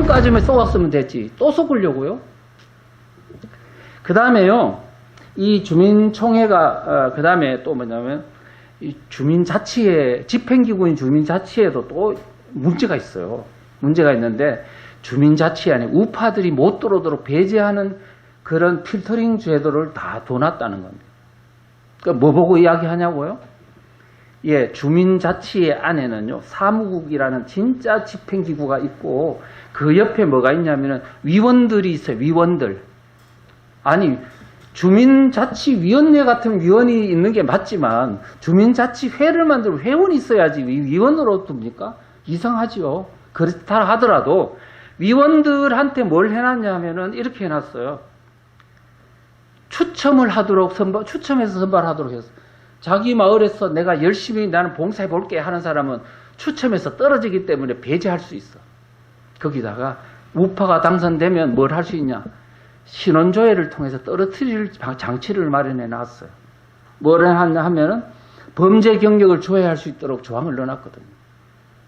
지금까지만 쏘았으면 됐지. 또 쏘으려고요? 그 다음에요, 이 주민총회가, 그 다음에 또 뭐냐면, 이 주민자치회, 집행기구인 주민자치회도 또 문제가 있어요. 문제가 있는데, 주민자치회 안에 우파들이 못 들어오도록 배제하는 그런 필터링 제도를 다 둬놨다는 겁니다. 그러니까 뭐 보고 이야기하냐고요? 예, 주민자치회 안에는요, 사무국이라는 진짜 집행기구가 있고, 그 옆에 뭐가 있냐면은 위원들이 있어요, 위원들. 아니, 주민자치위원회 같은 위원이 있는 게 맞지만, 주민자치회를 만들면 회원이 있어야지 위원으로 둡니까? 이상하지요. 그렇다 하더라도, 위원들한테 뭘 해놨냐면은 이렇게 해놨어요. 추첨을 하도록 추첨해서 선발하도록 했어요. 자기 마을에서 내가 열심히 나는 봉사해 볼게 하는 사람은 추첨해서 떨어지기 때문에 배제할 수 있어. 거기다가 우파가 당선되면 뭘 할 수 있냐? 신원조회를 통해서 떨어뜨릴 장치를 마련해 놨어요. 뭘 하냐 하면은 범죄 경력을 조회할 수 있도록 조항을 넣어놨거든요.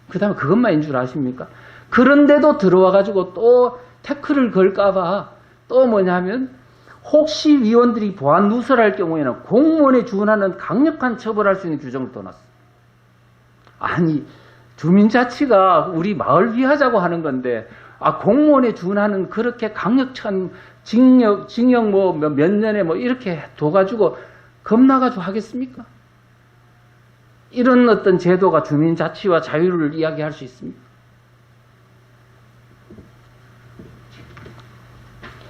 그 다음에 그것만인 줄 아십니까? 그런데도 들어와가지고 또 태클을 걸까봐 또 뭐냐면 혹시 위원들이 보안 누설할 경우에는 공무원에 준하는 강력한 처벌할 수 있는 규정을 넣어놨어요. 아니, 주민자치가 우리 마을 위하자고 하는 건데, 공무원에 준하는 그렇게 강력한 징역 뭐 몇 년에 뭐 이렇게 둬가지고 겁나가지고 하겠습니까? 이런 어떤 제도가 주민자치와 자유를 이야기할 수 있습니까?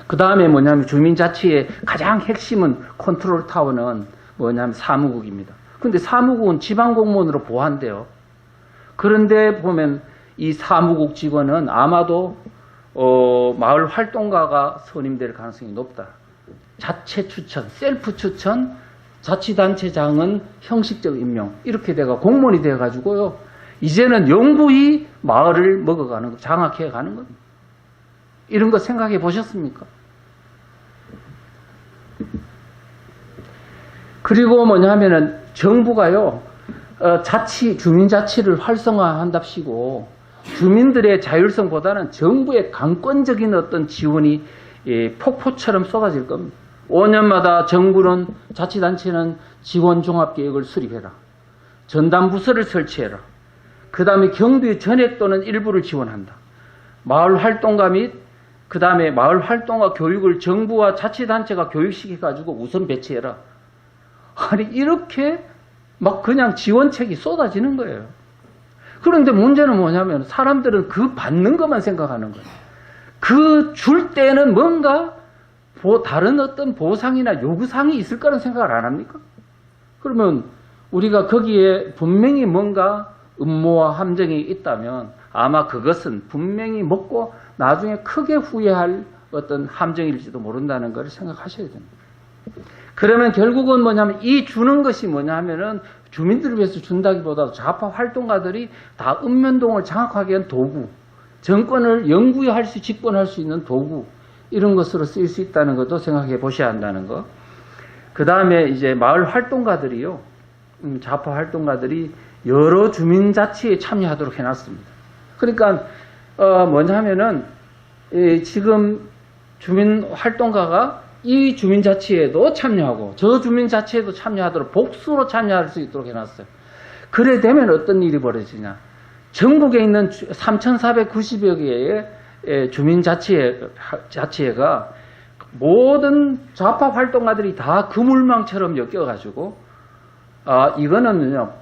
그 다음에 뭐냐면 주민자치의 가장 핵심은 컨트롤 타워는 뭐냐면 사무국입니다. 근데 사무국은 지방공무원으로 보한대요. 그런데 보면 이 사무국 직원은 아마도 마을 활동가가 선임될 가능성이 높다. 자체 추천, 셀프 추천, 자치단체장은 형식적 임명 이렇게 돼가 공무원이 돼가지고요. 이제는 영구히 마을을 먹어가는 거, 장악해가는 겁니다. 이런 거 생각해 보셨습니까? 그리고 뭐냐면은 정부가요, 주민자치를 활성화한답시고 주민들의 자율성보다는 정부의 강권적인 어떤 지원이 폭포처럼 쏟아질 겁니다. 5년마다 정부는, 자치단체는 지원종합계획을 수립해라. 전담부서를 설치해라. 그 다음에 경비 전액 또는 일부를 지원한다. 마을활동가 및 그 다음에 마을활동가 교육을 정부와 자치단체가 교육시켜가지고 우선 배치해라. 아니, 이렇게 막 그냥 지원책이 쏟아지는 거예요. 그런데 문제는 뭐냐면 사람들은 그 받는 것만 생각하는 거예요. 그 줄 때는 뭔가 다른 어떤 보상이나 요구사항이 있을 거라는 생각을 안 합니까? 그러면 우리가 거기에 분명히 뭔가 음모와 함정이 있다면 아마 그것은 분명히 먹고 나중에 크게 후회할 어떤 함정일지도 모른다는 걸 생각하셔야 됩니다. 그러면 결국은 뭐냐면 이 주는 것이 뭐냐 하면은 주민들을 위해서 준다기보다 좌파 활동가들이 다 읍면동을 장악하기 위한 도구, 정권을 영구히 집권할 수 있는 도구, 이런 것으로 쓰일 수 있다는 것도 생각해 보셔야 한다는 거. 그 다음에 이제 마을 활동가들이요, 좌파 활동가들이 여러 주민자치에 참여하도록 해놨습니다. 그러니까 뭐냐 하면은 지금 주민 활동가가 이 주민자치에도 참여하고 저 주민자치에도 참여하도록 복수로 참여할 수 있도록 해놨어요. 그래 되면 어떤 일이 벌어지냐. 전국에 있는 3,490여 개의 주민자치회가 모든 좌파 활동가들이 다 그물망처럼 엮여가지고 이거는요,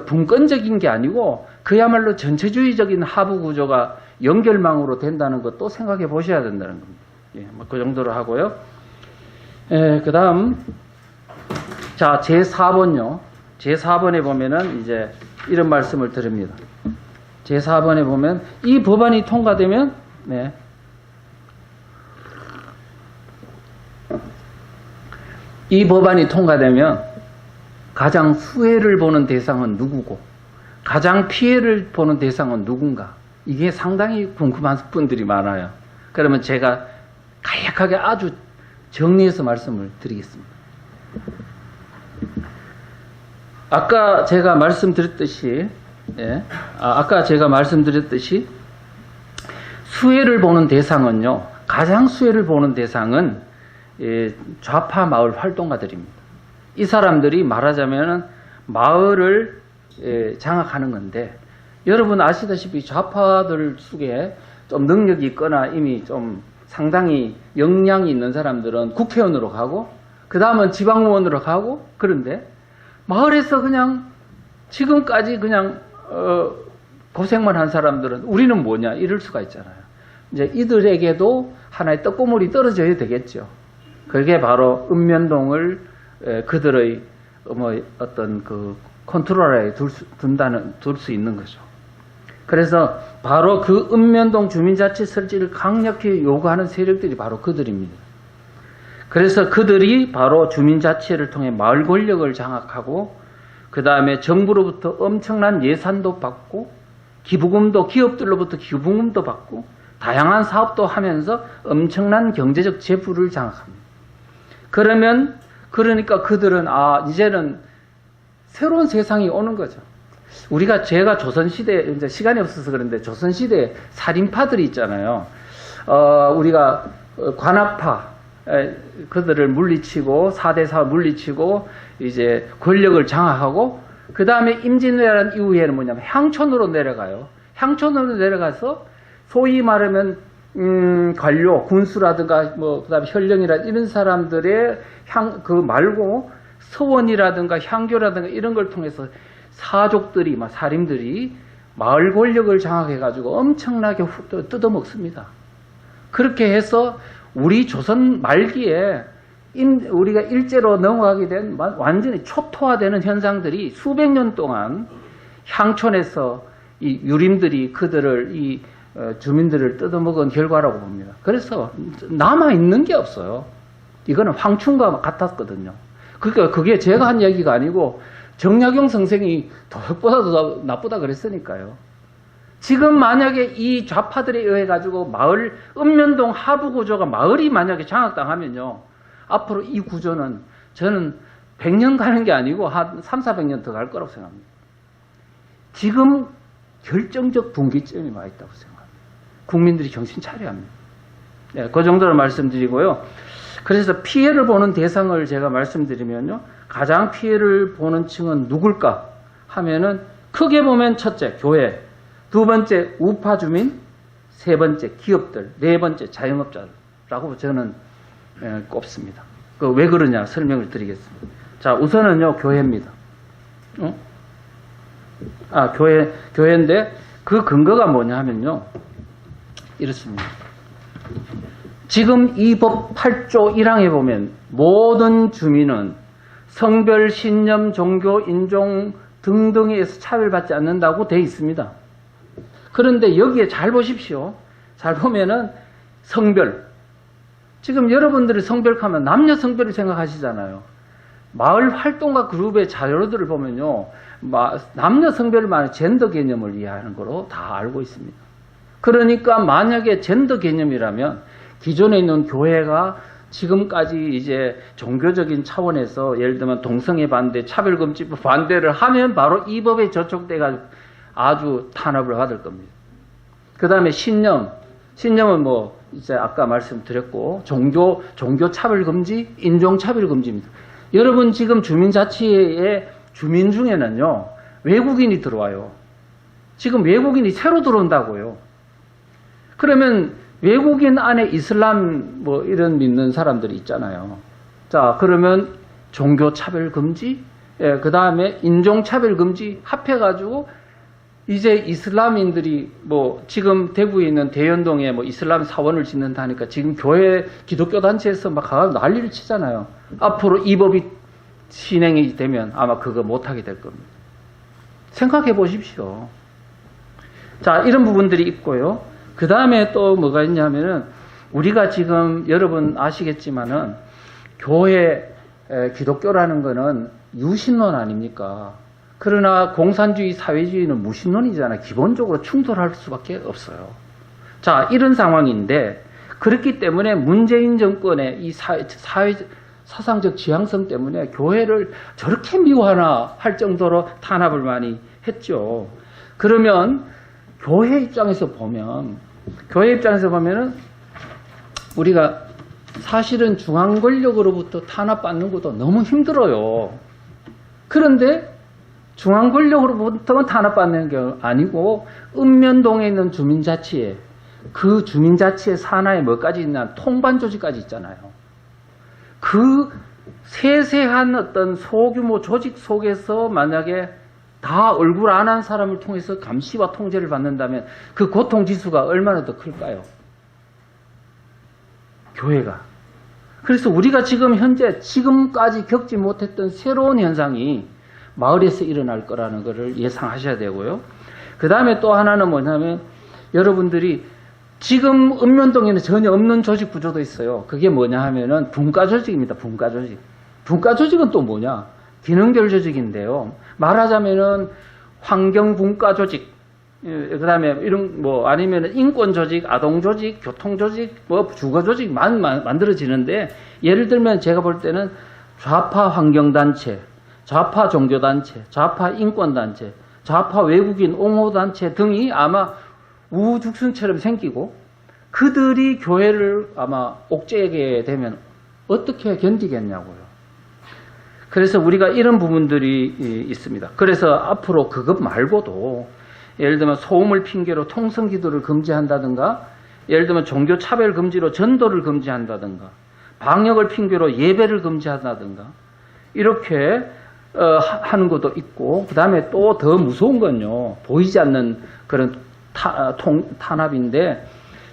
분권적인 게 아니고 그야말로 전체주의적인 하부 구조가 연결망으로 된다는 것도 생각해 보셔야 된다는 겁니다. 예, 뭐 그 정도로 하고요. 그 다음, 자, 제4번요. 제4번에 보면은 이제 이런 말씀을 드립니다. 제4번에 보면 이 법안이 통과되면, 네. 이 법안이 통과되면 가장 수혜를 보는 대상은 누구고, 가장 피해를 보는 대상은 누군가. 이게 상당히 궁금한 분들이 많아요. 그러면 제가 간략하게 아주 정리해서 말씀을 드리겠습니다. 아까 제가 말씀드렸듯이 수혜를 보는 대상은요, 가장 수혜를 보는 대상은 좌파 마을 활동가들입니다. 이 사람들이 말하자면 마을을 장악하는 건데, 여러분 아시다시피 좌파들 속에 좀 능력이 있거나 이미 좀 상당히 역량이 있는 사람들은 국회의원으로 가고, 그 다음은 지방의원으로 가고, 그런데 마을에서 그냥 지금까지 그냥 고생만 한 사람들은 우리는 뭐냐 이럴 수가 있잖아요. 이제 이들에게도 하나의 떡고물이 떨어져야 되겠죠. 그게 바로 읍면동을 그들의 어떤 그 컨트롤하에 둘 수 있는 거죠. 그래서 바로 그 읍면동 주민자치 설치를 강력히 요구하는 세력들이 바로 그들입니다. 그래서 그들이 바로 주민자치를 통해 마을 권력을 장악하고, 그 다음에 정부로부터 엄청난 예산도 받고, 기부금도, 기업들로부터 기부금도 받고, 다양한 사업도 하면서 엄청난 경제적 재부를 장악합니다. 그러니까 그들은 이제는 새로운 세상이 오는 거죠. 제가 조선시대, 이제 시간이 없어서 그런데 조선시대 살인파들이 있잖아요. 우리가 관악파, 그들을 물리치고, 4대4 물리치고, 이제 권력을 장악하고, 그 다음에 임진왜란 이후에는 뭐냐면 향촌으로 내려가요. 향촌으로 내려가서 소위 말하면 관료, 군수라든가 그 다음에 현령이라 이런 사람들의 그 말고 서원이라든가 향교라든가 이런 걸 통해서 사족들이, 살인들이 마을 권력을 장악해가지고 엄청나게 뜯어먹습니다. 그렇게 해서 우리 조선 말기에 우리가 일제로 넘어가게 된 완전히 초토화되는 현상들이 수백 년 동안 향촌에서 이 유림들이 그들을 주민들을 뜯어먹은 결과라고 봅니다. 그래서 남아있는 게 없어요. 이거는 황충과 같았거든요. 그러니까 그게 제가 한 얘기가 아니고 정약용 선생이 도적보다도 더 나쁘다 그랬으니까요. 지금 만약에 이 좌파들에 의해 가지고 읍면동 하부 구조가 마을이 만약에 장악당하면요, 앞으로 이 구조는 저는 100년 가는 게 아니고 한 300~400년 더 갈 거라고 생각합니다. 지금 결정적 분기점이 와 있다고 생각합니다. 국민들이 정신 차려야 합니다. 네, 그 정도로 말씀드리고요. 그래서 피해를 보는 대상을 제가 말씀드리면요, 가장 피해를 보는 층은 누굴까 하면은 크게 보면 첫째 교회, 두 번째 우파 주민, 세 번째 기업들, 네 번째 자영업자라고 저는 꼽습니다. 왜 그러냐 설명을 드리겠습니다. 자, 우선은요 교회입니다. 교회인데 그 근거가 뭐냐 하면요, 이렇습니다. 지금 이 법 8조 1항에 보면 모든 주민은 성별, 신념, 종교, 인종 등등에 의해서 차별받지 않는다고 되어 있습니다. 그런데 여기에 잘 보십시오. 잘 보면은 성별. 지금 여러분들이 성별하면 남녀 성별을 생각하시잖아요. 마을 활동가 그룹의 자료들을 보면요, 남녀 성별을 말하는 젠더 개념을 이해하는 거로 다 알고 있습니다. 그러니까 만약에 젠더 개념이라면 기존에 있는 교회가 지금까지 이제 종교적인 차원에서 예를 들면 동성애 반대, 차별금지법 반대를 하면 바로 이 법에 저촉돼가지고 아주 탄압을 받을 겁니다. 그 다음에 신념은 이제 아까 말씀드렸고, 종교 차별금지, 인종 차별금지입니다. 여러분 지금 주민자치의 주민 중에는요, 외국인이 들어와요. 지금 외국인이 새로 들어온다고요. 그러면 외국인 안에 이슬람 이런 믿는 사람들이 있잖아요. 자, 그러면 종교 차별 금지, 그 다음에 인종 차별 금지 합해가지고 이제 이슬람인들이 지금 대구에 있는 대연동에 이슬람 사원을 짓는다니까 지금 교회 기독교 단체에서 막 가서 난리를 치잖아요. 앞으로 이 법이 진행이 되면 아마 그거 못하게 될 겁니다. 생각해 보십시오. 자, 이런 부분들이 있고요. 그 다음에 또 뭐가 있냐면은 우리가 지금 여러분 아시겠지만은 교회 기독교라는 거는 유신론 아닙니까? 그러나 공산주의 사회주의는 무신론이잖아요. 기본적으로 충돌할 수밖에 없어요. 자, 이런 상황인데 그렇기 때문에 문재인 정권의 이 사상적 지향성 때문에 교회를 저렇게 미워하나 할 정도로 탄압을 많이 했죠. 그러면 교회 입장에서 보면 교회 입장에서 보면은 우리가 사실은 중앙 권력으로부터 탄압받는 것도 너무 힘들어요. 그런데 중앙 권력으로부터는 탄압받는 게 아니고 읍면동에 있는 주민자치에 그 주민자치의 산하에 뭐까지 있냐 통반 조직까지 있잖아요. 그 세세한 어떤 소규모 조직 속에서 만약에 다 얼굴 안 한 사람을 통해서 감시와 통제를 받는다면 그 고통지수가 얼마나 더 클까요? 교회가. 그래서 우리가 지금 현재 지금까지 겪지 못했던 새로운 현상이 마을에서 일어날 거라는 것을 예상하셔야 되고요. 그 다음에 또 하나는 뭐냐면 여러분들이 지금 읍면동에는 전혀 없는 조직 구조도 있어요. 그게 뭐냐 하면은 분과 조직입니다. 분과 조직. 분과 조직은 또 뭐냐? 기능별 조직인데요. 말하자면은 환경 분과 조직, 그 다음에 이런 뭐 아니면은 인권 조직, 아동 조직, 교통 조직, 뭐 주거 조직 만들어지는데 예를 들면 제가 볼 때는 좌파 환경단체, 좌파 종교단체, 좌파 인권단체, 좌파 외국인 옹호단체 등이 아마 우후죽순처럼 생기고 그들이 교회를 아마 옥죄게 되면 어떻게 견디겠냐고요. 그래서 우리가 이런 부분들이 있습니다. 그래서 앞으로 그것 말고도 예를 들면 소음을 핑계로 통성기도를 금지한다든가 예를 들면 종교차별 금지로 전도를 금지한다든가 방역을 핑계로 예배를 금지한다든가 이렇게 하는 것도 있고 그 다음에 또 더 무서운 건요. 보이지 않는 그런 탄압인데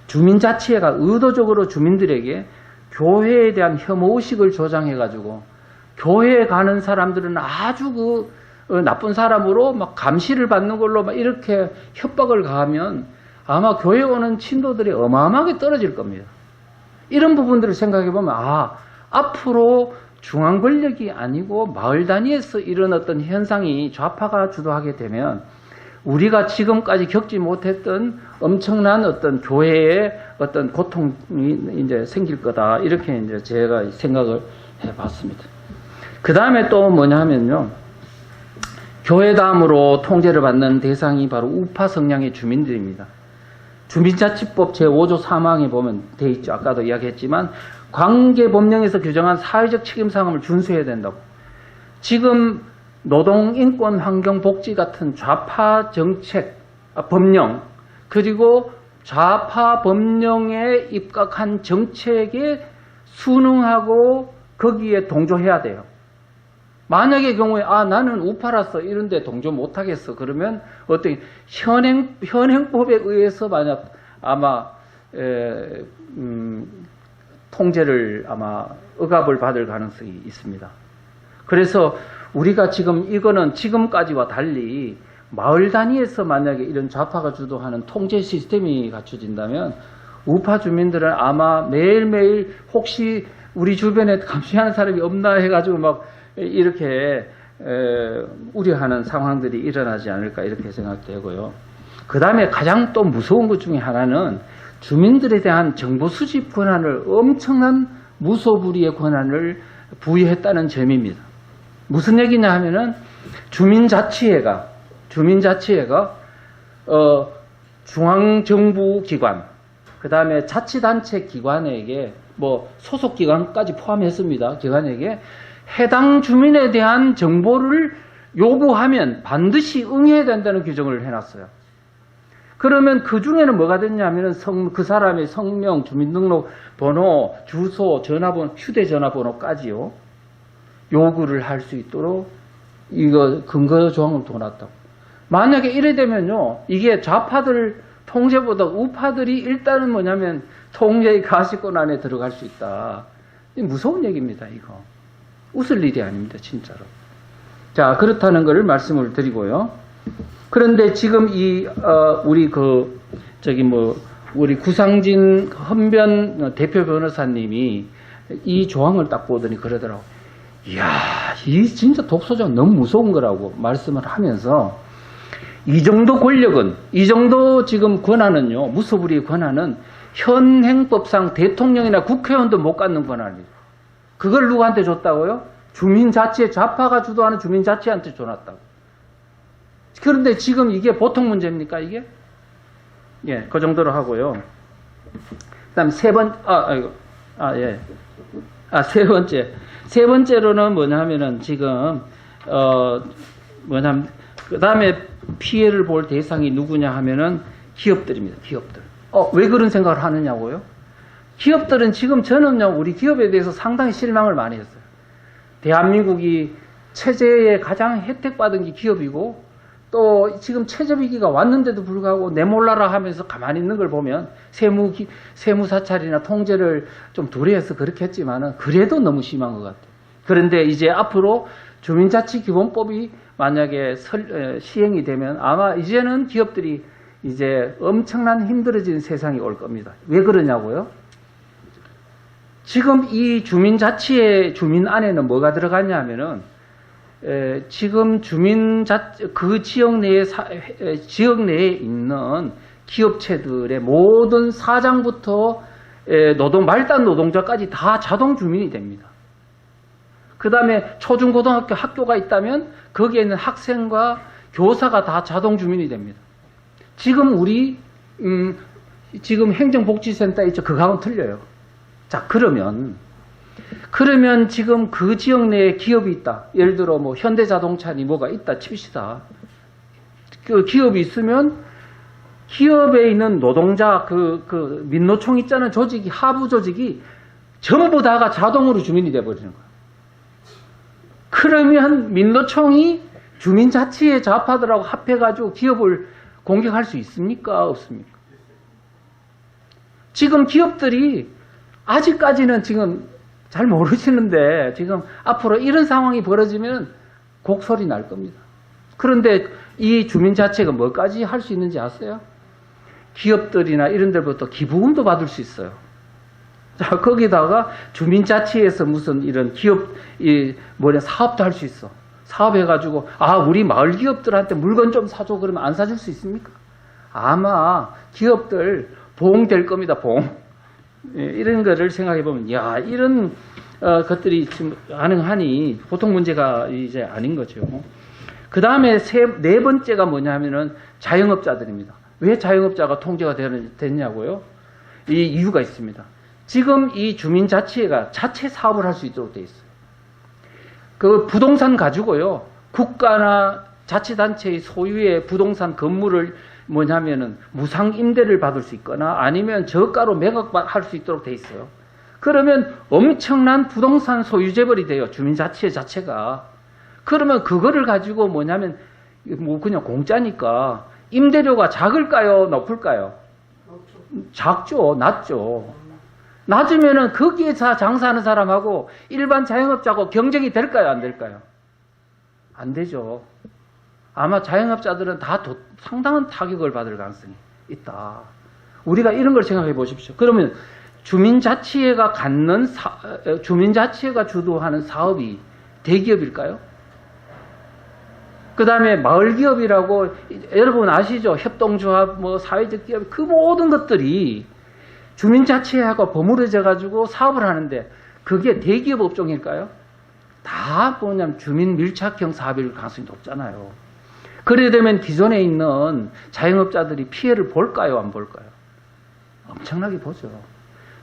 주민자치회가 의도적으로 주민들에게 교회에 대한 혐오의식을 조장해가지고 교회에 가는 사람들은 아주 나쁜 사람으로 막 감시를 받는 걸로 막 이렇게 협박을 가하면 아마 교회에 오는 친도들이 어마어마하게 떨어질 겁니다. 이런 부분들을 생각해 보면 앞으로 중앙 권력이 아니고 마을 단위에서 이런 어떤 현상이 좌파가 주도하게 되면 우리가 지금까지 겪지 못했던 엄청난 어떤 교회의 어떤 고통이 이제 생길 거다. 이렇게 이제 제가 생각을 해 봤습니다. 그 다음에 또 뭐냐 하면요. 교회 다음으로 통제를 받는 대상이 바로 우파 성향의 주민들입니다. 주민자치법 제5조 3항에 보면 돼 있죠. 아까도 이야기했지만 관계법령에서 규정한 사회적 책임상함을 준수해야 된다고. 지금 노동, 인권, 환경, 복지 같은 좌파 정책, 법령 그리고 좌파 법령에 입각한 정책에 순응하고 거기에 동조해야 돼요. 만약의 경우에 나는 우파라서 이런데 동조 못하겠어. 그러면 어떻게 현행법에 의해서 만약 아마 통제를 아마 억압을 받을 가능성이 있습니다. 그래서 우리가 지금 이거는 지금까지와 달리 마을 단위에서 만약에 이런 좌파가 주도하는 통제 시스템이 갖춰진다면 우파 주민들은 아마 매일매일 혹시 우리 주변에 감시하는 사람이 없나 해가지고 막 이렇게 우려하는 상황들이 일어나지 않을까 이렇게 생각되고요. 그 다음에 가장 또 무서운 것 중에 하나는 주민들에 대한 정보 수집 권한을 엄청난 무소불위의 권한을 부여했다는 점입니다. 무슨 얘기냐 하면은 주민자치회가 중앙정부 기관 그 다음에 자치단체 기관에게 뭐 소속기관까지 포함했습니다. 기관에게 해당 주민에 대한 정보를 요구하면 반드시 응해야 된다는 규정을 해놨어요. 그러면 그 중에는 뭐가 됐냐면 그 사람의 성명, 주민등록번호, 주소, 전화번호, 휴대전화번호까지요. 요구를 할 수 있도록 이거 근거 조항을 둬놨다고. 만약에 이래 되면요. 이게 좌파들 통제보다 우파들이 일단은 뭐냐면 통제의 가시권 안에 들어갈 수 있다. 무서운 얘기입니다. 이거. 웃을 일이 아닙니다. 진짜로. 자, 그렇다는 것을 말씀을 드리고요. 그런데 지금 우리 구상진 헌변 대표 변호사님이 이 조항을 딱 보더니 그러더라고. 이야, 이 진짜 독소조항 너무 무서운 거라고 말씀을 하면서 이 정도 권력은, 이 정도 지금 권한은요, 무소불위의 권한은 현행법상 대통령이나 국회의원도 못 갖는 권한이에요. 그걸 누구한테 줬다고요? 주민자치회, 좌파가 주도하는 주민자치한테 줘놨다고. 그런데 지금 이게 보통 문제입니까, 이게? 예, 그 정도로 하고요. 그다음 세 번째로는 뭐냐면은 지금 그다음에 피해를 볼 대상이 누구냐 하면은 기업들입니다. 기업들. 왜 그런 생각을 하느냐고요? 기업들은 지금 저는요, 우리 기업에 대해서 상당히 실망을 많이 했어요. 대한민국이 체제에 가장 혜택받은 게 기업이고, 또 지금 최저위기가 왔는데도 불구하고 내몰라라 하면서 가만히 있는 걸 보면 세무 사찰이나 통제를 좀 도래해서 그렇게 했지만은 그래도 너무 심한 것 같아요. 그런데 이제 앞으로 주민자치기본법이 만약에 시행이 되면 아마 이제는 기업들이 이제 엄청난 힘들어진 세상이 올 겁니다. 왜 그러냐고요? 지금 이 주민자치의 주민 안에는 뭐가 들어갔냐 하면은 지금 그 지역 내에 있는 기업체들의 모든 사장부터 말단 노동자까지 다 자동 주민이 됩니다. 그 다음에 초중고등학교 학교가 있다면 거기에 있는 학생과 교사가 다 자동 주민이 됩니다. 지금 지금 행정복지센터 있죠. 그거하고는 틀려요. 자, 그러면 지금 그 지역 내에 기업이 있다. 예를 들어 뭐 현대자동차니 뭐가 있다 칩시다. 그 기업이 있으면 기업에 있는 노동자 그 민노총 있잖아요. 조직이 하부 조직이 전부 다가 자동으로 주민이 돼 버리는 거예요. 그러면 민노총이 주민자치의 좌파들하고 합해가지고 기업을 공격할 수 있습니까? 없습니까? 지금 기업들이 아직까지는 지금 잘 모르시는데 지금 앞으로 이런 상황이 벌어지면 곡소리 날 겁니다. 그런데 이 주민자치가 뭐까지 할 수 있는지 아세요? 기업들이나 이런 데부터 기부금도 받을 수 있어요. 자, 거기다가 주민자치에서 무슨 이런 사업도 할 수 있어. 사업해가지고, 우리 마을 기업들한테 물건 좀 사줘. 그러면 안 사줄 수 있습니까? 아마 기업들 보응될 겁니다, 보응. 이런 거를 생각해보면, 이런 것들이 지금 가능하니 보통 문제가 이제 아닌 거죠. 그 다음에 네 번째가 뭐냐면은 자영업자들입니다. 왜 자영업자가 통제가 됐냐고요? 이 이유가 있습니다. 지금 이 주민자치회가 자체 사업을 할 수 있도록 되어 있어요. 그 부동산 가지고요, 국가나 자치단체의 소유의 부동산 건물을 뭐냐면은 무상 임대를 받을 수 있거나 아니면 저가로 매각할 수 있도록 되어 있어요. 그러면 엄청난 부동산 소유재벌이 돼요. 주민자치회 자체가. 그러면 그거를 가지고 뭐냐면 그냥 공짜니까 임대료가 작을까요? 높을까요? 작죠. 낮죠. 낮으면은 거기에 장사하는 사람하고 일반 자영업자하고 경쟁이 될까요? 안 될까요? 안 되죠. 아마 자영업자들은 다 상당한 타격을 받을 가능성이 있다. 우리가 이런 걸 생각해 보십시오. 그러면 주민자치회가 주민자치회가 주도하는 사업이 대기업일까요? 그 다음에 마을기업이라고 여러분 아시죠? 협동조합, 사회적 기업, 그 모든 것들이 주민자치회하고 버무려져 가지고 사업을 하는데 그게 대기업 업종일까요? 다 뭐냐면 주민 밀착형 사업일 가능성이 높잖아요. 그래 되면 기존에 있는 자영업자들이 피해를 볼까요? 안 볼까요? 엄청나게 보죠.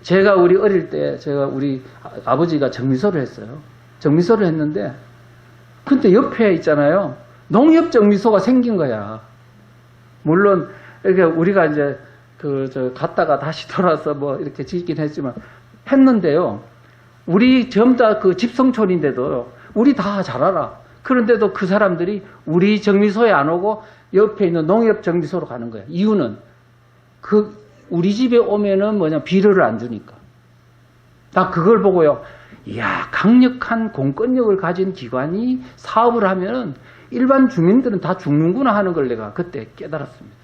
제가 우리 어릴 때 우리 아버지가 정미소를 했어요. 정미소를 했는데 근데 옆에 있잖아요. 농협정미소가 생긴 거야. 물론 이렇게 우리가 이제 갔다가 다시 돌아서 이렇게 짓긴 했지만 했는데요. 우리 전부 다 그 집성촌인데도 우리 다 잘 알아. 그런데도 그 사람들이 우리 정미소에 안 오고 옆에 있는 농협정미소로 가는 거야. 이유는 우리 집에 오면은 비료를 안 주니까. 나 그걸 보고요. 이야, 강력한 공권력을 가진 기관이 사업을 하면은 일반 주민들은 다 죽는구나 하는 걸 내가 그때 깨달았습니다.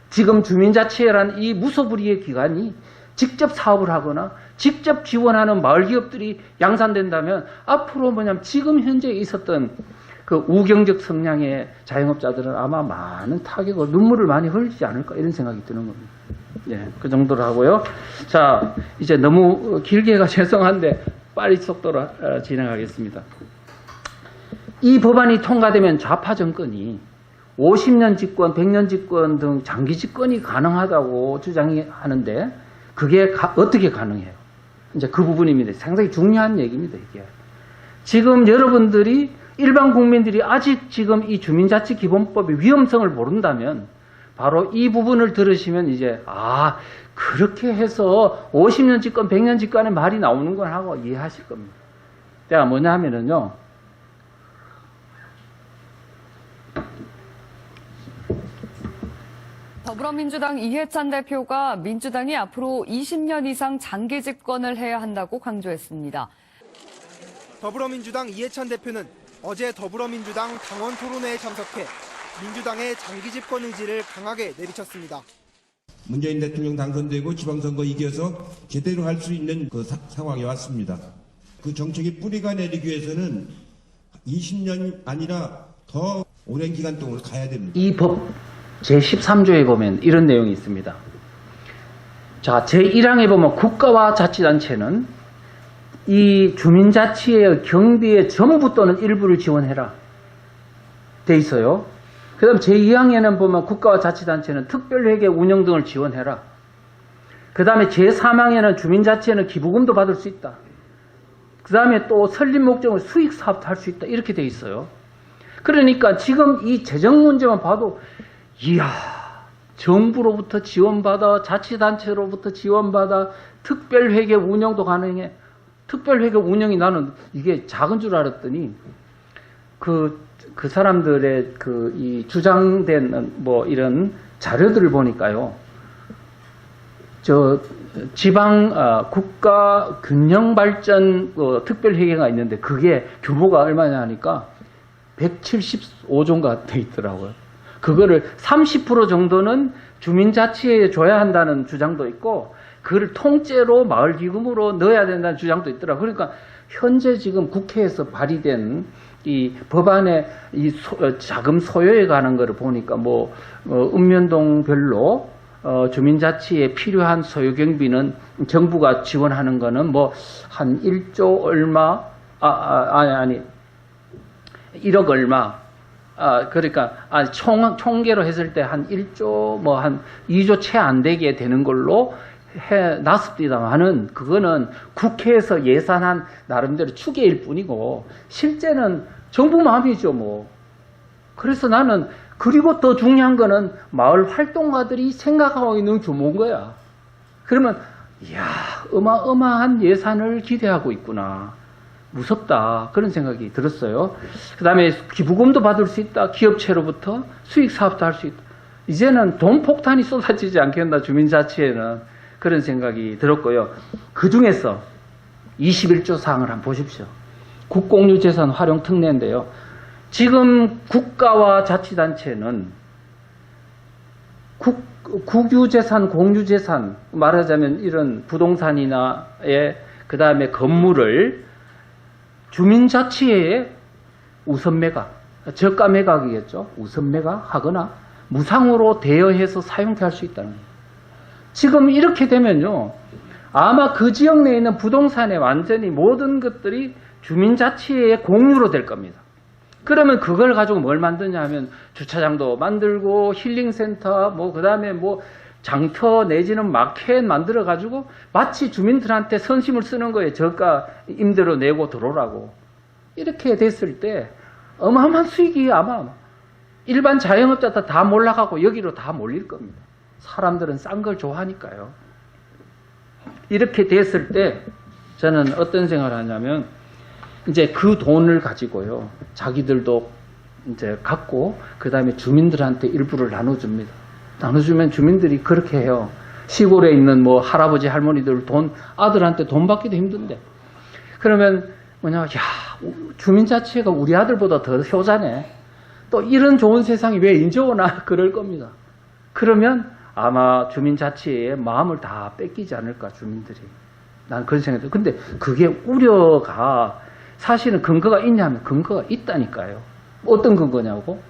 지금 주민자치회란 이 무소불위의 기관이 직접 사업을 하거나 직접 지원하는 마을 기업들이 양산된다면 앞으로 지금 현재 있었던 그 우경적 성향의 자영업자들은 아마 많은 타격을 눈물을 많이 흘리지 않을까 이런 생각이 드는 겁니다. 예, 그 정도로 하고요. 자, 이제 너무 길게 해가 죄송한데 빨리 속도로 진행하겠습니다. 이 법안이 통과되면 좌파 정권이 50년 집권, 100년 집권 등 장기 집권이 가능하다고 주장이 하는데 그게 어떻게 가능해요? 이제 그 부분입니다. 상당히 중요한 얘기입니다, 이게. 지금 여러분들이 일반 국민들이 아직 지금 이 주민자치기본법의 위험성을 모른다면 바로 이 부분을 들으시면 이제 그렇게 해서 50년 집권, 100년 집권의 말이 나오는 걸 하고 이해하실 겁니다. 내가 뭐냐 하면은요. 더불어민주당 이해찬 대표가 민주당이 앞으로 20년 이상 장기 집권을 해야 한다고 강조했습니다. 더불어민주당 이해찬 대표는 어제 더불어민주당 당원 토론회에 참석해 민주당의 장기 집권 의지를 강하게 내비쳤습니다. 문재인 대통령 당선되고 지방선거 이겨서 제대로 할 수 있는 그 상황에 왔습니다. 그 정책의 뿌리가 내리기 위해서는 20년 아니라 더 오랜 기간 동안 가야 됩니다. 이 법 제13조에 보면 이런 내용이 있습니다. 자, 제1항에 보면 국가와 자치단체는 이 주민자치의 경비의 전부 또는 일부를 지원해라 돼 있어요. 그 다음 제2항에는 보면 국가와 자치단체는 특별회계 운영 등을 지원해라. 그 다음에 제3항에는 주민자치에는 기부금도 받을 수 있다. 그 다음에 또 설립 목적으로 수익사업도 할 수 있다. 이렇게 돼 있어요. 그러니까 지금 이 재정 문제만 봐도 이야, 정부로부터 지원받아, 자치단체로부터 지원받아, 특별회계 운영도 가능해. 특별회계 운영이 나는 이게 작은 줄 알았더니 그 사람들의 이 주장된 뭐 이런 자료들을 보니까요. 지방 국가 균형 발전 특별회계가 있는데 그게 규모가 얼마냐 하니까 175조인가 돼 있더라고요. 그거를 30% 정도는 주민자치에 줘야 한다는 주장도 있고 그걸 통째로 마을기금으로 넣어야 된다는 주장도 있더라고요. 그러니까 현재 지금 국회에서 발의된 이 법안의 이 자금 소요에 관한 거를 보니까 읍면동별로 주민자치에 필요한 소요 경비는 정부가 지원하는 거는 한 1조 얼마, 1억 얼마, 그러니까 총계로 했을 때 한 1조 한 2조 채 안 되게 되는 걸로 해놨습니다만은 그거는 국회에서 예산한 나름대로 추계일 뿐이고 실제는 정부 마음이죠. 그래서 나는 그리고 더 중요한 거는 마을 활동가들이 생각하고 있는 규모인 거야. 그러면 이야, 어마어마한 예산을 기대하고 있구나. 무섭다. 그런 생각이 들었어요. 그 다음에 기부금도 받을 수 있다. 기업체로부터 수익사업도 할 수 있다. 이제는 돈 폭탄이 쏟아지지 않겠나, 주민자치에는. 그런 생각이 들었고요. 그 중에서 21조 사항을 한번 보십시오. 국공유재산 활용 특례인데요. 지금 국가와 자치단체는 국유재산, 공유재산, 말하자면 이런 부동산이나 그 다음에 건물을 주민자치에 우선 매각, 저가 매각이겠죠. 우선 매각하거나 무상으로 대여해서 사용할 수 있다는 거예요. 지금 이렇게 되면요. 아마 그 지역 내에 있는 부동산에 완전히 모든 것들이 주민자치의 공유로 될 겁니다. 그러면 그걸 가지고 뭘 만드냐 하면 주차장도 만들고 힐링센터, 그 다음에 장터 내지는 마켓 만들어 가지고 마치 주민들한테 선심을 쓰는 거예요. 저가 임대료 내고 들어오라고. 이렇게 됐을 때 어마어마한 수익이 아마 일반 자영업자들 다 몰락하고 여기로 다 몰릴 겁니다. 사람들은 싼 걸 좋아하니까요. 이렇게 됐을 때 저는 어떤 생각을 하냐면 이제 그 돈을 가지고요. 자기들도 이제 갖고 그 다음에 주민들한테 일부를 나눠줍니다. 나눠주면 주민들이 그렇게 해요. 시골에 있는 할아버지 할머니들 아들한테 돈 받기도 힘든데. 그러면 주민자치가 우리 아들보다 더 효자네. 또 이런 좋은 세상이 왜 이제 오나 그럴 겁니다. 그러면 아마 주민자치의 마음을 다 뺏기지 않을까, 주민들이. 난 그런 생각이 들어요. 근데 그게 우려가 사실은 근거가 있냐면 근거가 있다니까요. 어떤 근거냐고?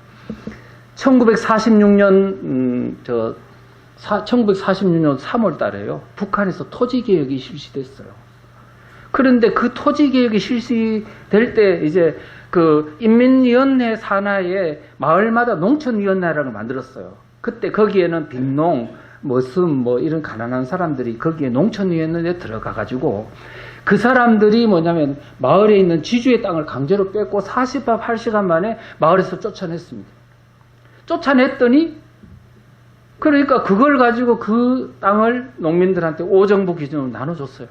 1946년 3월 달에요. 북한에서 토지개혁이 실시됐어요. 그런데 그 토지개혁이 실시될 때 이제 그 인민위원회 산하에 마을마다 농촌위원회라는 걸 만들었어요. 그때 거기에는 빈농, 머슴 뭐 이런 가난한 사람들이 거기에 농촌위원회에 들어가가지고 그 사람들이 뭐냐면 마을에 있는 지주의 땅을 강제로 뺏고 48시간 만에 마을에서 쫓아냈습니다. 쫓아냈더니 그러니까 그걸 가지고 그 땅을 농민들한테 오정부 기준으로 나눠줬어요.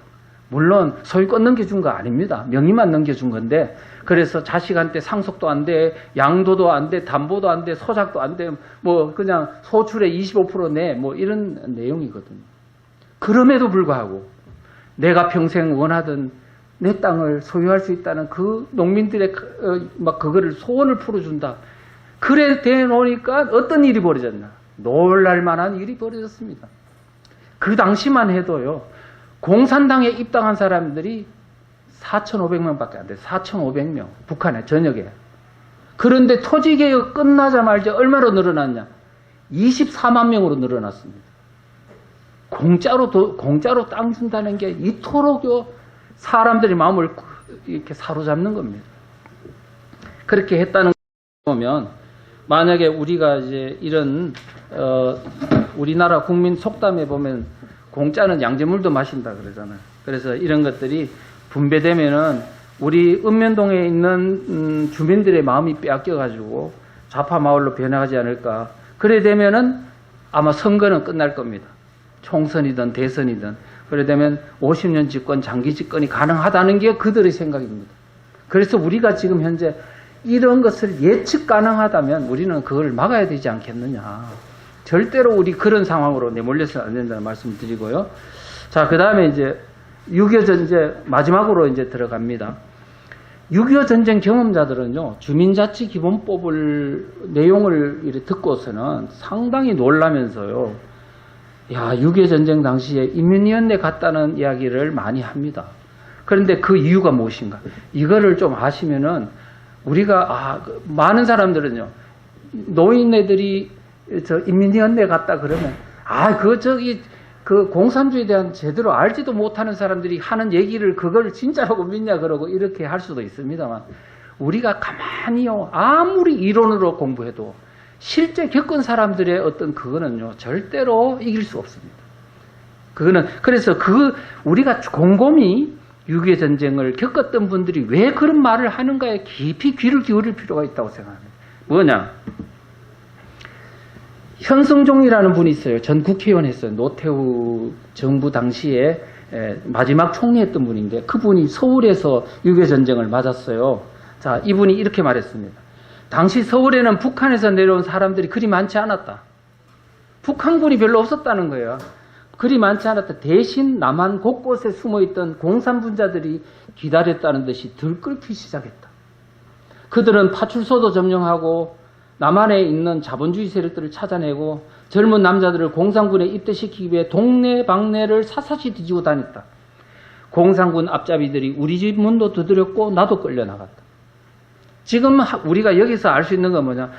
물론 소유권 넘겨준 거 아닙니다. 명의만 넘겨준 건데 그래서 자식한테 상속도 안 돼, 양도도 안 돼, 담보도 안 돼, 소작도 안 돼, 뭐 그냥 소출의 25% 내, 뭐 이런 내용이거든요. 그럼에도 불구하고 내가 평생 원하던 내 땅을 소유할 수 있다는 그 농민들의 막 그거를 소원을 풀어준다. 그래 돼 놓으니까 어떤 일이 벌어졌나? 놀랄 만한 일이 벌어졌습니다. 그 당시만 해도요. 공산당에 입당한 사람들이 4,500명밖에 안 돼요. 4,500명. 북한에 전역에. 그런데 토지개혁 끝나자마자 얼마로 늘어났냐? 24만 명으로 늘어났습니다. 공짜로 땅 준다는 게 이토록 사람들의 마음을 이렇게 사로잡는 겁니다. 그렇게 했다는 거 보면 만약에 우리가 이제 이런 우리나라 국민 속담에 보면 공짜는 양재물도 마신다 그러잖아요. 그래서 이런 것들이 분배되면은 우리 읍면동에 있는 주민들의 마음이 빼앗겨가지고 좌파 마을로 변화하지 않을까. 그래 되면은 아마 선거는 끝날 겁니다. 총선이든 대선이든. 그래 되면 50년 집권, 장기 집권이 가능하다는 게 그들의 생각입니다. 그래서 우리가 지금 현재 이런 것을 예측 가능하다면 우리는 그걸 막아야 되지 않겠느냐. 절대로 우리 그런 상황으로 내몰려서는 안 된다는 말씀을 드리고요. 자, 그 다음에 이제 6.25 전쟁 마지막으로 이제 들어갑니다. 6.25 전쟁 경험자들은요, 주민자치기본법을 내용을 이렇게 듣고서는 상당히 놀라면서요, 야, 6.25 전쟁 당시에 인민위원회 갔다는 이야기를 많이 합니다. 그런데 그 이유가 무엇인가? 이거를 좀 아시면은 우리가, 많은 사람들은요, 노인네들이 인민위원회 갔다 그러면, 그 공산주의에 대한 제대로 알지도 못하는 사람들이 하는 얘기를 그걸 진짜라고 믿냐 그러고 이렇게 할 수도 있습니다만, 우리가 가만히요, 아무리 이론으로 공부해도 실제 겪은 사람들의 어떤 그거는요, 절대로 이길 수 없습니다. 그래서 우리가 곰곰이 6.25 전쟁을 겪었던 분들이 왜 그런 말을 하는가에 깊이 귀를 기울일 필요가 있다고 생각합니다. 뭐냐? 현승종이라는 분이 있어요. 전 국회의원 했어요. 노태우 정부 당시에 마지막 총리했던 분인데 그분이 서울에서 6.25 전쟁을 맞았어요. 자, 이분이 이렇게 말했습니다. 당시 서울에는 북한에서 내려온 사람들이 그리 많지 않았다. 북한군이 별로 없었다는 거예요. 그리 많지 않았다. 대신 남한 곳곳에 숨어있던 공산분자들이 기다렸다는 듯이 들끓기 시작했다. 그들은 파출소도 점령하고 남한에 있는 자본주의 세력들을 찾아내고 젊은 남자들을 공산군에 입대시키기 위해 동네 방네를 사사시 뒤지고 다녔다. 공산군 앞잡이들이 우리 집 문도 두드렸고 나도 끌려나갔다. 지금 우리가 여기서 알 수 있는 건 뭐냐?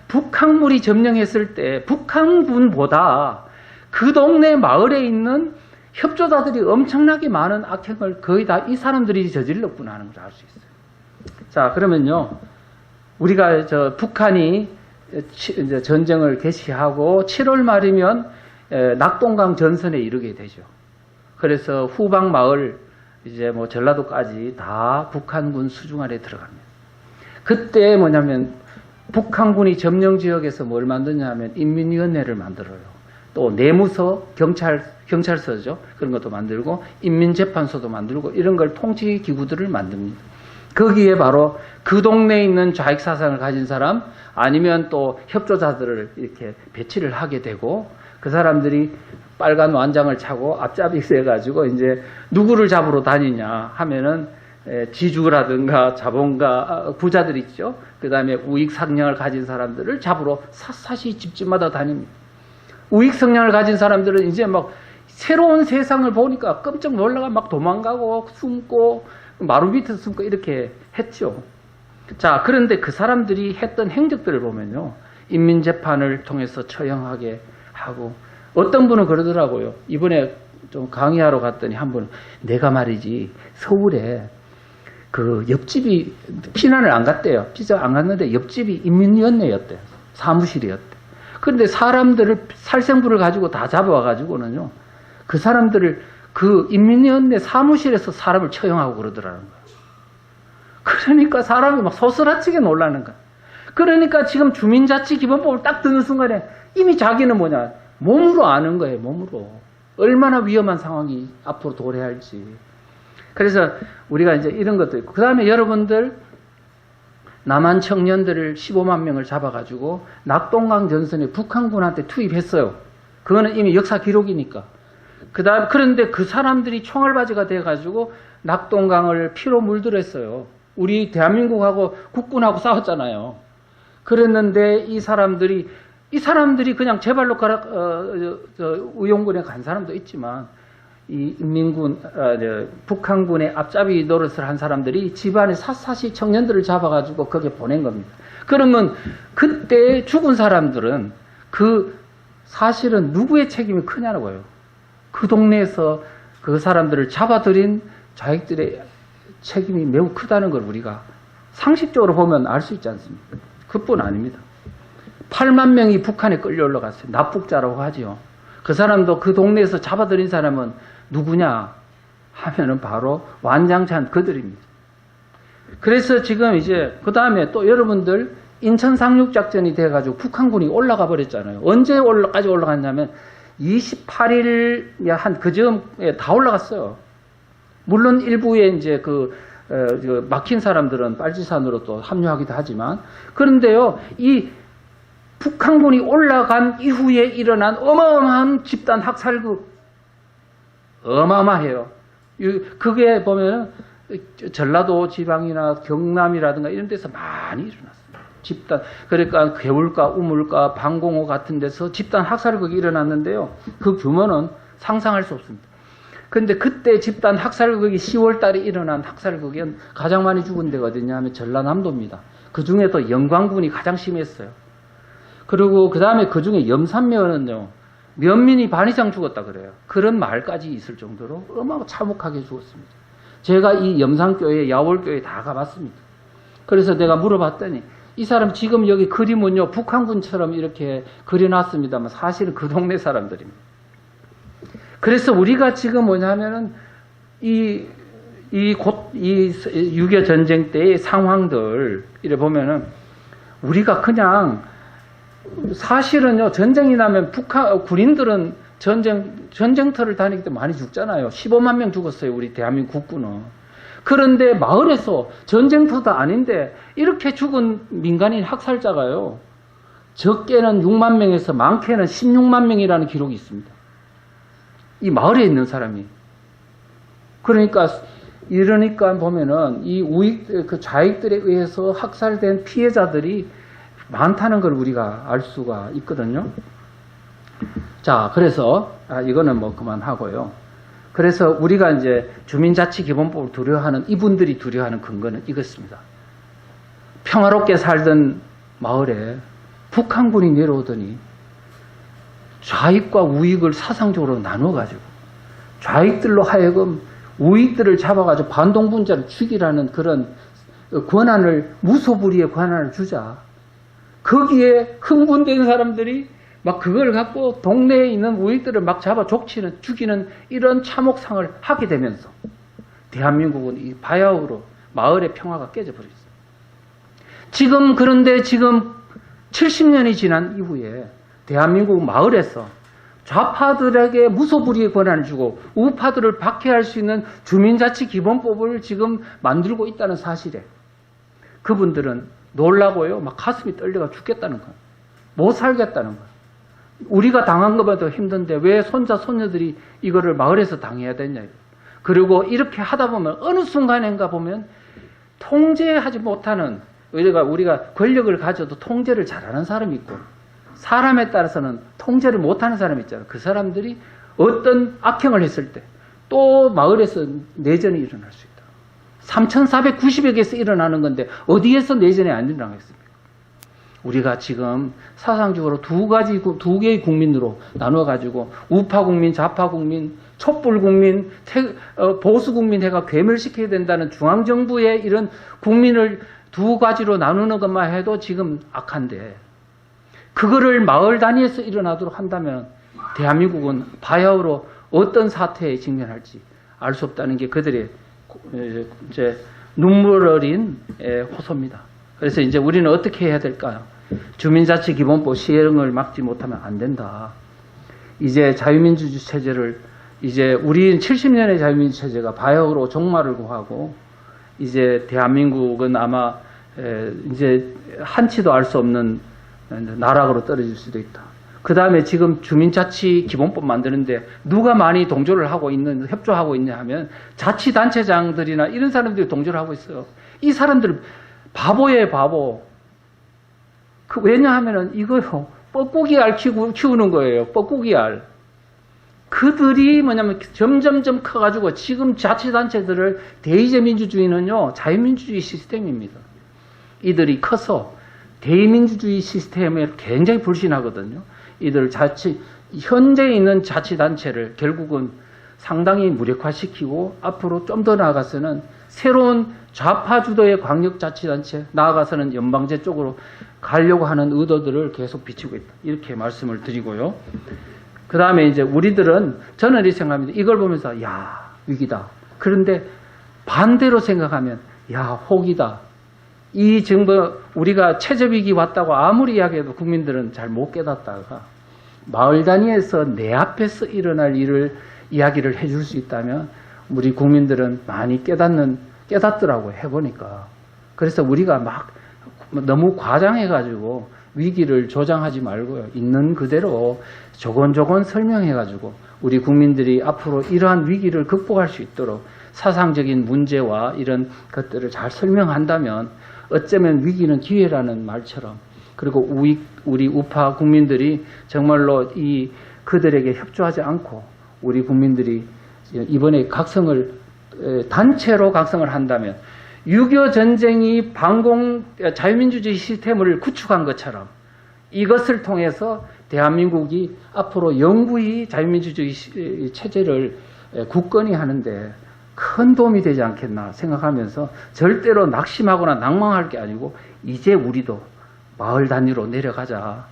북한군이 점령했을 때 북한군보다 그 동네 마을에 있는 협조자들이 엄청나게 많은 악행을 거의 다 이 사람들이 저질렀구나 하는 걸 알 수 있어요. 자, 그러면요. 우리가 북한이 이제 전쟁을 개시하고 7월 말이면 낙동강 전선에 이르게 되죠. 그래서 후방 마을 이제 뭐 전라도까지 다 북한군 수중 아래 들어갑니다. 그때 뭐냐면 북한군이 점령 지역에서 뭘 만드냐 하면 인민위원회를 만들어요. 또 내무서, 경찰서죠. 그런 것도 만들고 인민재판소도 만들고 이런 걸 통치 기구들을 만듭니다. 거기에 바로 그 동네에 있는 좌익사상을 가진 사람 아니면 또 협조자들을 이렇게 배치를 하게 되고 그 사람들이 빨간 완장을 차고 앞잡이 해가지고 이제 누구를 잡으러 다니냐 하면은 지주라든가 자본가 부자들 있죠. 그 다음에 우익 성향을 가진 사람들을 잡으러 샅샅이 집집마다 다닙니다. 우익 성향을 가진 사람들은 이제 막 새로운 세상을 보니까 깜짝 놀라가 막 도망가고 숨고 마루 밑에서 숨고 이렇게 했죠. 자, 그런데 그 사람들이 했던 행적들을 보면요. 인민재판을 통해서 처형하게 하고 어떤 분은 그러더라고요. 이번에 좀 강의하러 갔더니 한 분, 내가 말이지 서울에 그 옆집이 피난을 안 갔대요. 피자 안 갔는데 옆집이 인민위원회였대요. 사무실이었대. 그런데 사람들을 살생부를 가지고 다 잡아와가지고는요, 그 사람들을 그 인민위원회 사무실에서 사람을 처형하고 그러더라는 거예요. 그러니까 사람이 막 소스라치게 놀라는 거야. 그러니까 지금 주민자치기본법을 딱 듣는 순간에 이미 자기는 뭐냐, 몸으로 아는 거예요. 몸으로 얼마나 위험한 상황이 앞으로 도래할지. 그래서 우리가 이제 이런 것도 있고, 그 다음에 여러분들 남한 청년들을 15만 명을 잡아가지고 낙동강 전선에 북한군한테 투입했어요. 그거는 이미 역사 기록이니까. 그런데 그 사람들이 총알바지가 돼가지고 낙동강을 피로 물들였어요. 우리 대한민국하고 국군하고 싸웠잖아요. 그랬는데 이 사람들이 그냥 제발로 의용군에 간 사람도 있지만, 이 인민군, 북한군의 앞잡이 노릇을 한 사람들이 집안에 샅샅이 청년들을 잡아가지고 거기에 보낸 겁니다. 그러면 그때 죽은 사람들은 그 사실은 누구의 책임이 크냐고요. 그 동네에서 그 사람들을 잡아들인 자익들의 책임이 매우 크다는 걸 우리가 상식적으로 보면 알 수 있지 않습니까? 그뿐 아닙니다. 8만 명이 북한에 끌려 올라갔어요. 납북자라고 하죠. 그 사람도 그 동네에서 잡아들인 사람은 누구냐 하면은 바로 완장찬 그들입니다. 그래서 지금 이제 그 다음에 또 여러분들 인천 상륙작전이 돼가지고 북한군이 올라가 버렸잖아요. 언제까지 올라갔냐면 28일 한 그즈음에 다 올라갔어요. 물론 일부에 이제 막힌 사람들은 빨치산으로 또 합류하기도 하지만, 그런데요, 이 북한군이 올라간 이후에 일어난 어마어마한 집단 학살극, 어마어마해요. 그게 보면 전라도 지방이나 경남이라든가 이런 데서 많이 일어났어요. 집단, 그러니까 개울가, 우물가, 방공호 같은 데서 집단 학살극이 일어났는데요. 그 규모는 상상할 수 없습니다. 근데 그때 집단 학살극이 10월 달에 일어난 학살극은 가장 많이 죽은 데가 어디냐 하면 전라남도입니다. 그 중에도 영광군이 가장 심했어요. 그리고 그 다음에 그 중에 염산면은요, 면민이 반 이상 죽었다 그래요. 그런 말까지 있을 정도로 어마어마하게 참혹하게 죽었습니다. 제가 이 염산교회, 야월교회 다 가봤습니다. 그래서 내가 물어봤더니 이 사람 지금 여기 그림은요, 북한군처럼 이렇게 그려놨습니다만 사실은 그 동네 사람들입니다. 그래서 우리가 지금 뭐냐면은 이 6.25 전쟁 때의 상황들, 이래 보면은 우리가 그냥 사실은요, 전쟁이 나면 북한 군인들은 전쟁터를 다니기 때문에 많이 죽잖아요. 15만 명 죽었어요, 우리 대한민국 국군은. 그런데 마을에서 전쟁터도 아닌데 이렇게 죽은 민간인 학살자가요, 적게는 6만 명에서 많게는 16만 명이라는 기록이 있습니다. 이 마을에 있는 사람이. 그러니까 보면은 이 그 좌익들에 의해서 학살된 피해자들이 많다는 걸 우리가 알 수가 있거든요. 자, 그래서 이거는 뭐 그만하고요. 그래서 우리가 이제 주민자치기본법을 두려워하는, 이분들이 두려워하는 근거는 이것입니다. 평화롭게 살던 마을에 북한군이 내려오더니 좌익과 우익을 사상적으로 나눠가지고 좌익들로 하여금 우익들을 잡아가지고 반동분자를 죽이라는 그런 권한을, 무소불위의 권한을 주자. 거기에 흥분된 사람들이 막 그걸 갖고 동네에 있는 우익들을 막 잡아 죽이는 이런 참혹상을 하게 되면서 대한민국은 이 바야흐로 마을의 평화가 깨져버렸어요. 그런데 지금 70년이 지난 이후에 대한민국 마을에서 좌파들에게 무소불위의 권한을 주고 우파들을 박해할 수 있는 주민자치기본법을 지금 만들고 있다는 사실에 그분들은 놀라고요, 막 가슴이 떨려가 죽겠다는 거예요. 못 살겠다는 거예요. 우리가 당한 것보다 더 힘든데 왜 손자 손녀들이 이거를 마을에서 당해야 되냐. 그리고 이렇게 하다 보면 어느 순간인가 보면 통제하지 못하는, 우리가 권력을 가져도 통제를 잘하는 사람이 있고 사람에 따라서는 통제를 못하는 사람이 있잖아요. 그 사람들이 어떤 악행을 했을 때 또 마을에서 내전이 일어날 수 있다. 3,490여 개에서 일어나는 건데 어디에서 내전이 안 일어나겠습니까? 우리가 지금 사상적으로 두 개의 국민으로 나눠가지고 우파 국민, 좌파 국민, 촛불국민, 보수국민회가 괴멸시켜야 된다는 중앙정부의 이런 국민을 두 가지로 나누는 것만 해도 지금 악한데, 그거를 마을 단위에서 일어나도록 한다면 대한민국은 바야흐로 어떤 사태에 직면할지 알 수 없다는 게 그들의 이제 눈물 어린 호소입니다. 그래서 이제 우리는 어떻게 해야 될까요? 주민자치기본법 시행을 막지 못하면 안 된다. 이제 자유민주주의 체제를 이제 우리 70년의 자유민주 체제가 바야흐로 종말을 구하고 이제 대한민국은 아마 이제 한치도 알 수 없는 나락으로 떨어질 수도 있다. 그 다음에 지금 주민자치기본법 만드는데 누가 많이 동조를 하고 있는, 협조하고 있냐 하면 자치단체장들이나 이런 사람들이 동조를 하고 있어요. 이 사람들 바보예요, 바보. 왜냐하면은 이거요, 뻐꾸기 알 키우는 거예요. 뻐꾸기 알. 그들이 뭐냐면 점점점 커가지고 지금 자치단체들을 대의제 민주주의는요, 자유민주주의 시스템입니다. 이들이 커서 대의민주주의 시스템에 굉장히 불신하거든요. 이들 현재 있는 자치단체를 결국은 상당히 무력화시키고 앞으로 좀 더 나아가서는 새로운 좌파 주도의 광역자치단체, 나아가서는 연방제 쪽으로 가려고 하는 의도들을 계속 비치고 있다. 이렇게 말씀을 드리고요. 그 다음에 이제 우리들은, 저는 이렇게 생각합니다. 이걸 보면서, 야, 위기다. 그런데 반대로 생각하면, 야, 혹이다. 이 정부, 우리가 최저위기 왔다고 아무리 이야기해도 국민들은 잘 못 깨닫다가 마을 단위에서 내 앞에서 일어날 일을 이야기를 해줄 수 있다면 우리 국민들은 많이 깨닫더라고요. 해보니까. 그래서 우리가 막 너무 과장해가지고 위기를 조장하지 말고요. 있는 그대로 조곤조곤 설명해가지고 우리 국민들이 앞으로 이러한 위기를 극복할 수 있도록 사상적인 문제와 이런 것들을 잘 설명한다면 어쩌면 위기는 기회라는 말처럼, 그리고 우리 우파 국민들이 정말로 그들에게 협조하지 않고 우리 국민들이 이번에 단체로 각성을 한다면 6.25 전쟁이 자유민주주의 시스템을 구축한 것처럼 이것을 통해서 대한민국이 앞으로 영구히 자유민주주의 체제를 굳건히 하는데 큰 도움이 되지 않겠나 생각하면서 절대로 낙심하거나 낭망할 게 아니고 이제 우리도 마을 단위로 내려가자.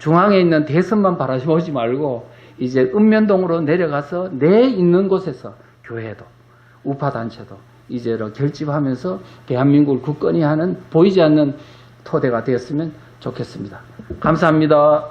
중앙에 있는 대선만 바라보지 말고 이제 읍면동으로 내려가서 내 있는 곳에서 교회도 우파단체도 이제로 결집하면서 대한민국을 굳건히 하는 보이지 않는 토대가 되었으면 좋겠습니다. 감사합니다.